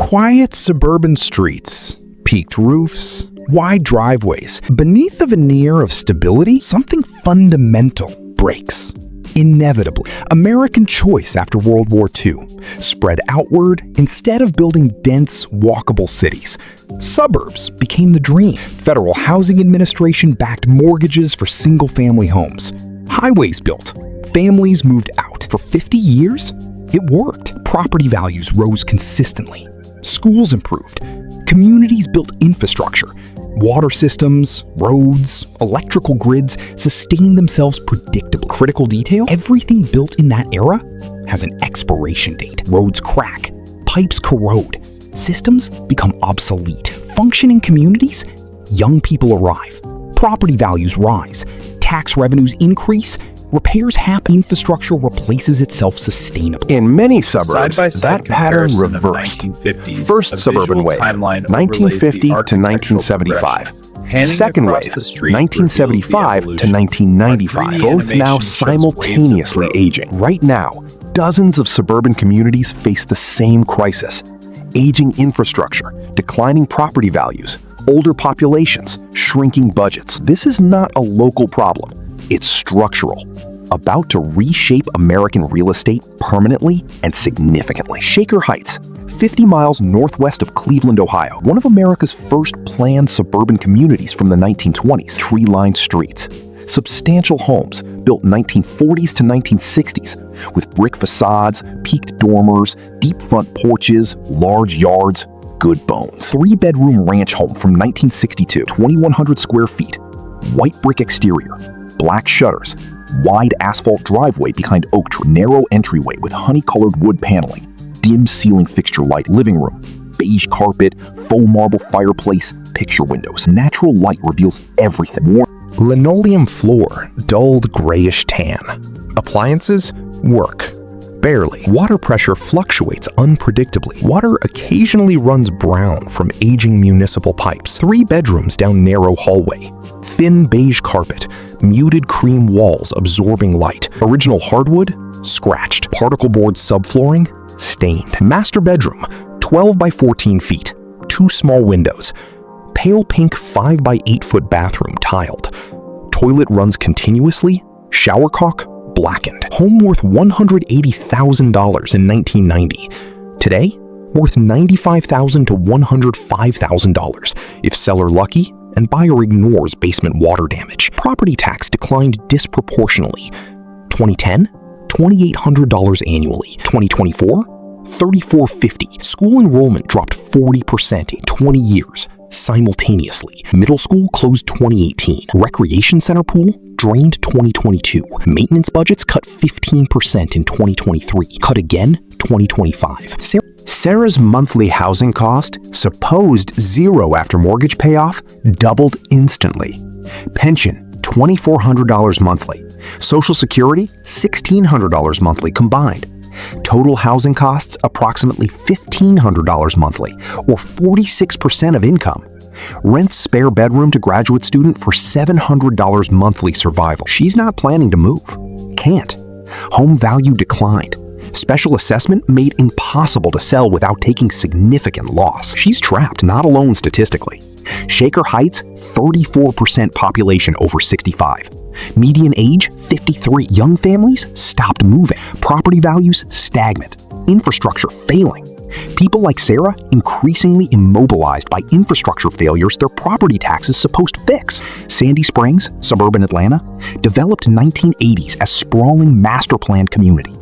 Quiet suburban streets, peaked roofs, wide driveways. Beneath the veneer of stability, something fundamental breaks. Inevitably, American choice after World War II spread outward instead of building dense, walkable cities. Suburbs became the dream. Federal Housing Administration backed mortgages for single-family homes. Highways built. Families moved out. For 50 years, it worked. Property values rose consistently. Schools improved. Communities built infrastructure. Water systems, roads, electrical grids sustained themselves predictably. Critical detail: everything built in that era has an expiration date. Roads crack, pipes corrode, systems become obsolete. Functioning communities, young people arrive, property values rise, tax revenues increase, repairs happen, infrastructure replaces itself sustainably. In many suburbs, Side-by-side that pattern comparison of reversed. 1950s, First a suburban visual wave, timeline 1950 to overlays the 1975. architectural progression. Second Handing across wave, the street 1975 to reveals the 1995. evolution. Both 3D now animation shows simultaneously waves of growth. aging. Right now, dozens of suburban communities face the same crisis. Aging infrastructure, declining property values, older populations, shrinking budgets. This is not a local problem. It's structural, about to reshape American real estate permanently and significantly. Shaker Heights, 50 miles northwest of Cleveland, Ohio, one of America's first planned suburban communities from the 1920s. Tree-lined streets, substantial homes built 1940s to 1960s with brick facades, peaked dormers, deep front porches, large yards, good bones. Three-bedroom ranch home from 1962, 2,100 square feet, white brick exterior, black shutters, wide asphalt driveway behind oak tree, narrow entryway with honey-colored wood paneling, dim ceiling fixture light, living room, beige carpet, faux marble fireplace, picture windows. Natural light reveals everything. Linoleum floor, dulled grayish tan. Appliances work. Barely. Water pressure fluctuates unpredictably. Water occasionally runs brown from aging municipal pipes. 3 bedrooms down narrow hallway. Thin beige carpet. Muted cream walls absorbing light. Original hardwood? Scratched. Particle board subflooring? Stained. Master bedroom, 12 by 14 feet. 2 small windows. Pale pink 5 by 8 foot bathroom, tiled. Toilet runs continuously. Shower caulk blackened. Home worth $180,000 in 1990. Today, worth $95,000 to $105,000 if seller lucky and buyer ignores basement water damage. Property tax declined disproportionately. 2010, $2,800 annually. 2024, $3,450. School enrollment dropped 40% in 20 years. Simultaneously. Middle school closed 2018. Recreation center pool drained 2022. Maintenance budgets cut 15% in 2023. Cut again 2025. Sarah's monthly housing cost, supposed zero after mortgage payoff, doubled instantly. Pension, $2,400 monthly. Social Security, $1,600 monthly combined. Total housing costs approximately $1,500 monthly, or 46% of income. Rents spare bedroom to graduate student for $700 monthly survival. She's not planning to move. Can't. Home value declined. Special assessment made impossible to sell without taking significant loss. She's trapped, not alone statistically. Shaker Heights, 34% population over 65. Median age, 53. Young families stopped moving. Property values stagnant. Infrastructure failing. People like Sarah increasingly immobilized by infrastructure failures their property taxes supposed to fix. Sandy Springs, suburban Atlanta, developed 1980s as sprawling master-planned community.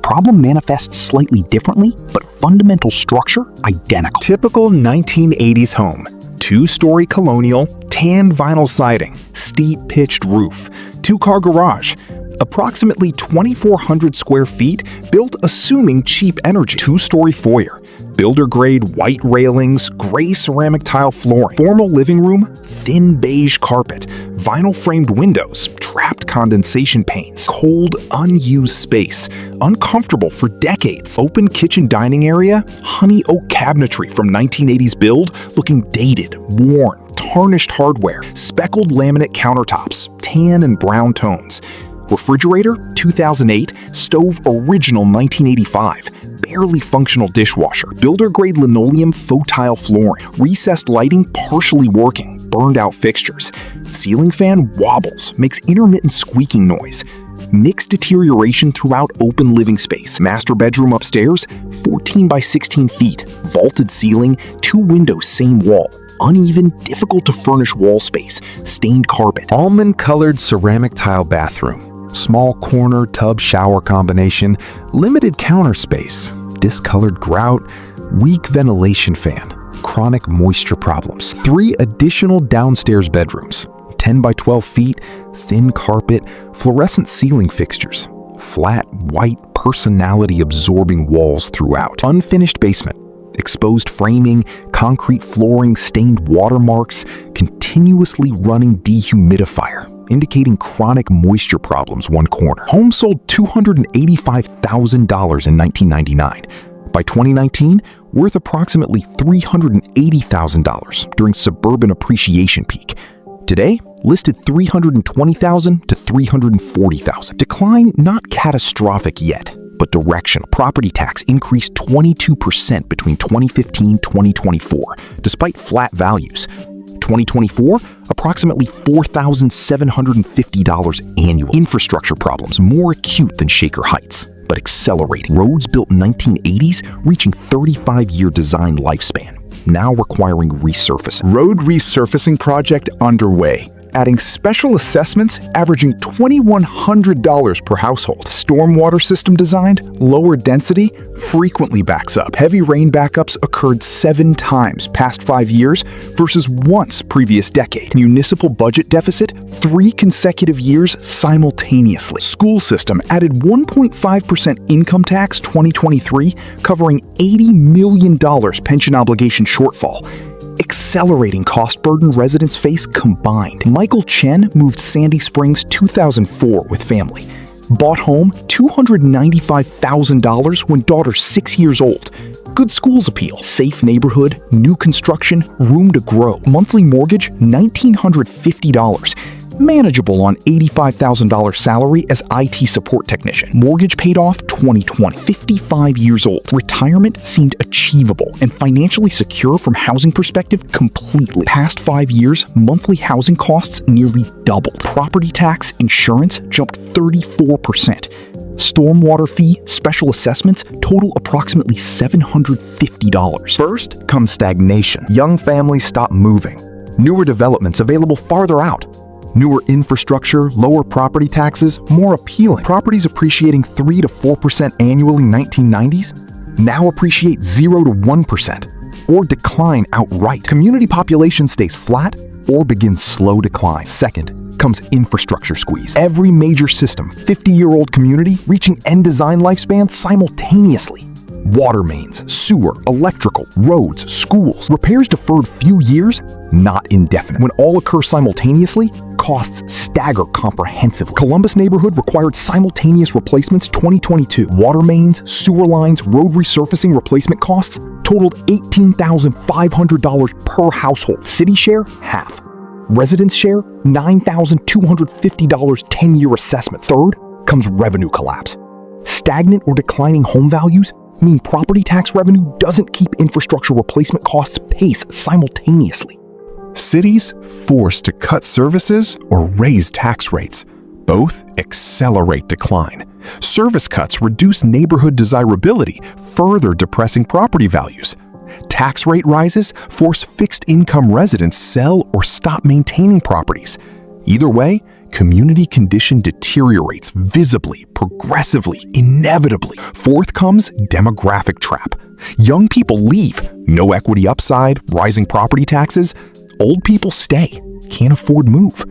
Problem manifests slightly differently, but fundamental structure identical. Typical 1980s home. 2-story colonial, tan vinyl siding, steep pitched roof, 2-car garage, approximately 2,400 square feet, built assuming cheap energy, 2-story foyer, builder-grade white railings, gray ceramic tile flooring, formal living room, thin beige carpet, vinyl-framed windows, trapped condensation panes, cold, unused space, uncomfortable for decades, open kitchen dining area, honey oak cabinetry from 1980s build, looking dated, worn, tarnished hardware, speckled laminate countertops, tan and brown tones. Refrigerator, 2008. Stove, original 1985. Barely functional dishwasher. Builder-grade linoleum faux tile flooring. Recessed lighting partially working. Burned out fixtures. Ceiling fan wobbles, makes intermittent squeaking noise. Mixed deterioration throughout open living space. Master bedroom upstairs, 14 by 16 feet. Vaulted ceiling, 2 windows, same wall. Uneven, difficult to furnish wall space. Stained carpet. Almond-colored ceramic tile bathroom. Small corner tub shower combination. Limited counter space. Discolored grout. Weak ventilation fan. Chronic moisture problems. 3 additional downstairs bedrooms. 10 by 12 feet. Thin carpet. Fluorescent ceiling fixtures. Flat, white, personality-absorbing walls throughout. Unfinished basement. Exposed framing, concrete flooring, stained watermarks, continuously running dehumidifier, indicating chronic moisture problems one corner. Home sold $285,000 in 1999. By 2019, worth approximately $380,000 during suburban appreciation peak. Today, listed $320,000 to $340,000. Decline not catastrophic yet, but directional. Property tax increased 22% between 2015 and 2024, despite flat values. 2024, approximately $4,750 annual. Infrastructure problems more acute than Shaker Heights, but accelerating. Roads built in 1980s reaching 35-year design lifespan, now requiring resurfacing. Road resurfacing project underway, adding special assessments averaging $2,100 per household. Stormwater system designed, lower density, frequently backs up. Heavy rain backups occurred 7 times past 5 years versus once previous decade. Municipal budget deficit 3 consecutive years simultaneously. School system added 1.5% income tax 2023, covering $80 million pension obligation shortfall. Accelerating cost burden residents face combined. Michael Chen moved Sandy Springs 2004 with family. Bought home $295,000 when daughter 6 years old. Good schools appeal. Safe neighborhood, new construction, room to grow. Monthly mortgage $1,950. Manageable on $85,000 salary as IT support technician. Mortgage paid off 2020. 55 years old. Retirement seemed achievable and financially secure from housing perspective completely. Past 5 years, monthly housing costs nearly doubled. Property tax, insurance jumped 34%. Stormwater fee, special assessments total approximately $750. First comes stagnation. Young families stop moving. Newer developments available farther out. Newer infrastructure, lower property taxes, more appealing. Properties appreciating 3 to 4% annually in 1990s now appreciate 0 to 1% or decline outright. Community population stays flat or begins slow decline. Second comes infrastructure squeeze. Every major system, 50-year-old community reaching end design lifespan simultaneously. Water mains, sewer, electrical, roads, schools. Repairs deferred few years, not indefinite. When all occur simultaneously, costs stagger comprehensively. Columbus neighborhood required simultaneous replacements 2022. Water mains, sewer lines, road resurfacing replacement costs totaled $18,500 per household. City share, half. Residents share, $9,250 10-year assessments. Third comes revenue collapse. Stagnant or declining home values mean property tax revenue doesn't keep infrastructure replacement costs pace simultaneously. Cities forced to cut services or raise tax rates. Both accelerate decline. Service cuts reduce neighborhood desirability, further depressing property values. Tax rate rises force fixed-income residents sell or stop maintaining properties. Either way, community condition deteriorates visibly, progressively, inevitably. Fourth comes demographic trap. Young people leave. No equity upside, rising property taxes. Old people stay. Can't afford move.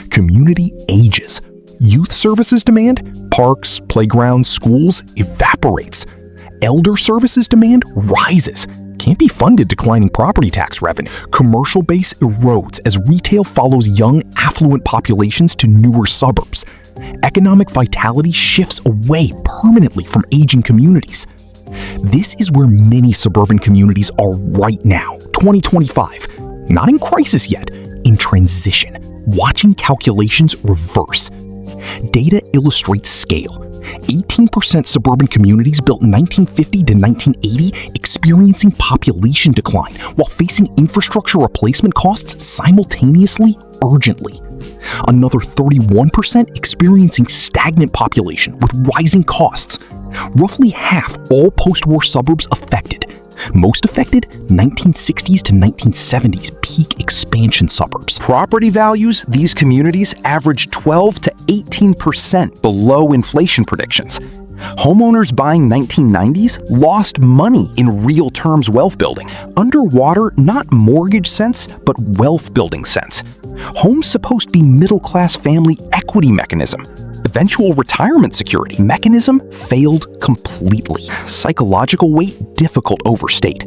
Community ages. Youth services demand, parks, playgrounds, schools, evaporates. Elder services demand rises. Can't be funded declining property tax revenue. Commercial base erodes as retail follows young, affluent populations to newer suburbs. Economic vitality shifts away permanently from aging communities. This is where many suburban communities are right now, 2025. Not in crisis yet, in transition, watching calculations reverse. Data illustrates scale. 18% suburban communities built in 1950 to 1980 experiencing population decline while facing infrastructure replacement costs simultaneously urgently. Another 31% experiencing stagnant population with rising costs. Roughly half all post-war suburbs affected. Most affected, 1960s to 1970s peak expansion suburbs. Property values, these communities average 12 to 18% below inflation predictions. Homeowners buying 1990s lost money in real terms wealth building. Underwater, not mortgage sense, but wealth building sense. Homes supposed to be middle-class family equity mechanism. Eventual retirement security mechanism failed completely. Psychological weight difficult overstate.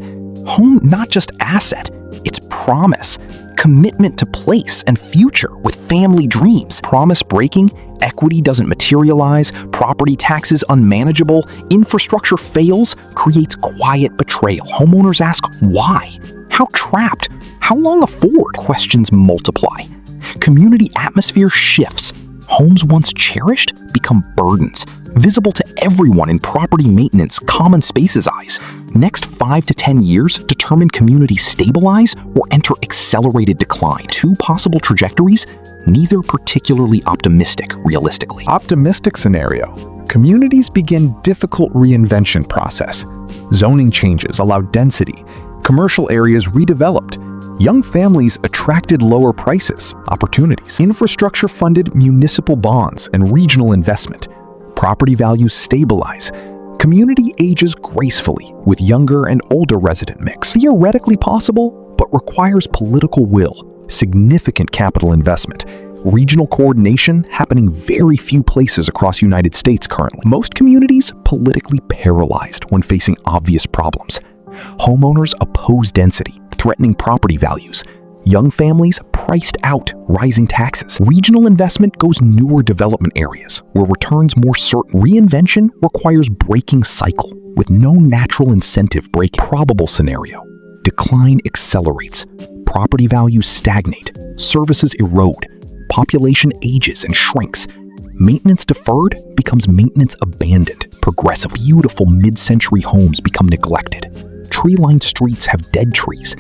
Home not just asset, it's promise. Commitment to place and future with family dreams. Promise breaking, equity doesn't materialize, property taxes unmanageable, infrastructure fails, creates quiet betrayal. Homeowners ask why? How trapped? How long afford? Questions multiply. Community atmosphere shifts. Homes once cherished become burdens, visible to everyone in property maintenance, common spaces eyes. Next 5 to 10 years determine communities stabilize or enter accelerated decline. Two possible trajectories, neither particularly optimistic realistically. Optimistic scenario. Communities begin difficult reinvention process. Zoning changes allow density. Commercial areas redeveloped. Young families attracted lower prices, opportunities. Infrastructure-funded municipal bonds and regional investment. Property values stabilize. Community ages gracefully with younger and older resident mix. Theoretically possible, but requires political will, significant capital investment. Regional coordination happening very few places across the United States currently. Most communities politically paralyzed when facing obvious problems. Homeowners oppose density, threatening property values. Young families priced out, rising taxes. Regional investment goes newer development areas, where returns more certain. Reinvention requires breaking cycle, with no natural incentive break. Probable scenario. Decline accelerates. Property values stagnate. Services erode. Population ages and shrinks. Maintenance deferred becomes maintenance abandoned. Progressive, beautiful mid-century homes become neglected. Tree-lined streets have dead trees.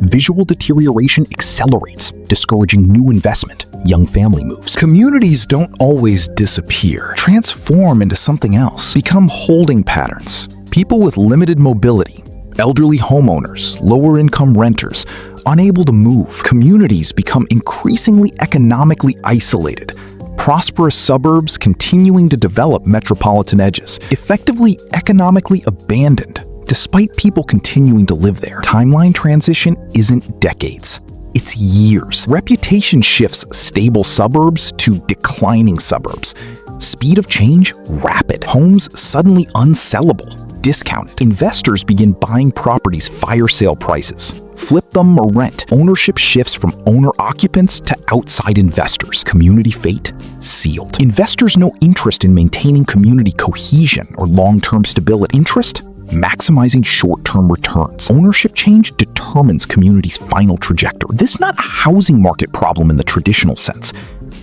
Visual deterioration accelerates, discouraging new investment, young family moves. Communities don't always disappear, transform into something else, become holding patterns. People with limited mobility, elderly homeowners, lower-income renters, unable to move. Communities become increasingly economically isolated. Prosperous suburbs continuing to develop metropolitan edges, effectively economically abandoned. Despite people continuing to live there, timeline transition isn't decades. It's years. Reputation shifts stable suburbs to declining suburbs. Speed of change, rapid. Homes suddenly unsellable, discounted. Investors begin buying properties fire sale prices. Flip them or rent. Ownership shifts from owner-occupants to outside investors. Community fate sealed. Investors no interest in maintaining community cohesion or long-term stability. Interest? Maximizing short-term returns. Ownership change determines community's final trajectory. This is not a housing market problem in the traditional sense.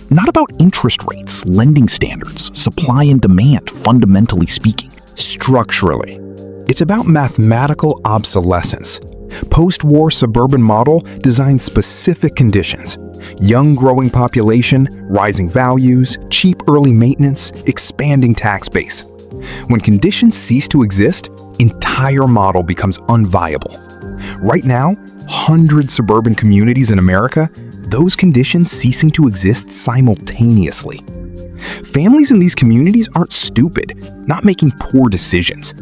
Not about interest rates, lending standards, supply and demand, fundamentally speaking. Structurally, it's about mathematical obsolescence. Post-war suburban model designs specific conditions. Young growing population, rising values, cheap early maintenance, expanding tax base. When conditions cease to exist, entire model becomes unviable. Right now, hundreds of suburban communities in America, those conditions ceasing to exist simultaneously. Families in these communities aren't stupid, not making poor decisions.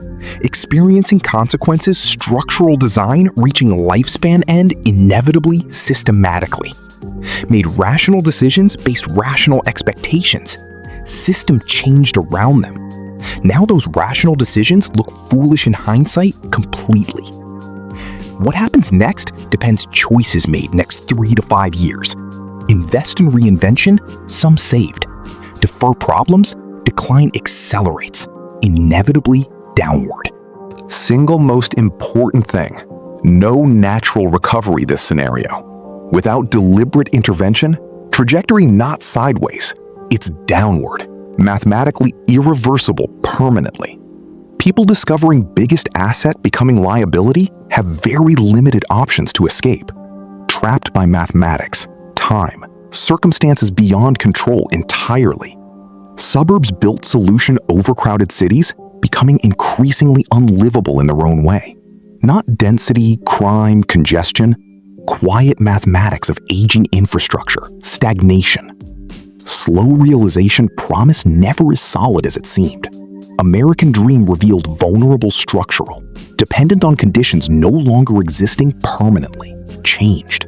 Experiencing consequences, structural design reaching lifespan end inevitably, systematically. Made rational decisions based rational expectations. System changed around them. Now those rational decisions look foolish in hindsight completely. What happens next depends choices made next 3 to 5 years. Invest in reinvention, some saved. Defer problems, decline accelerates, inevitably downward. Single most important thing, no natural recovery this scenario. Without deliberate intervention, trajectory not sideways, It's downward, mathematically irreversible permanently. People discovering biggest asset becoming liability have very limited options to escape. Trapped by mathematics, time, circumstances beyond control entirely. Suburbs built solution overcrowded cities becoming increasingly unlivable in their own way. Not density, crime, congestion, quiet mathematics of aging infrastructure, stagnation. Slow realization promise never as solid as it seemed. American Dream revealed vulnerable structural, dependent on conditions no longer existing permanently, changed.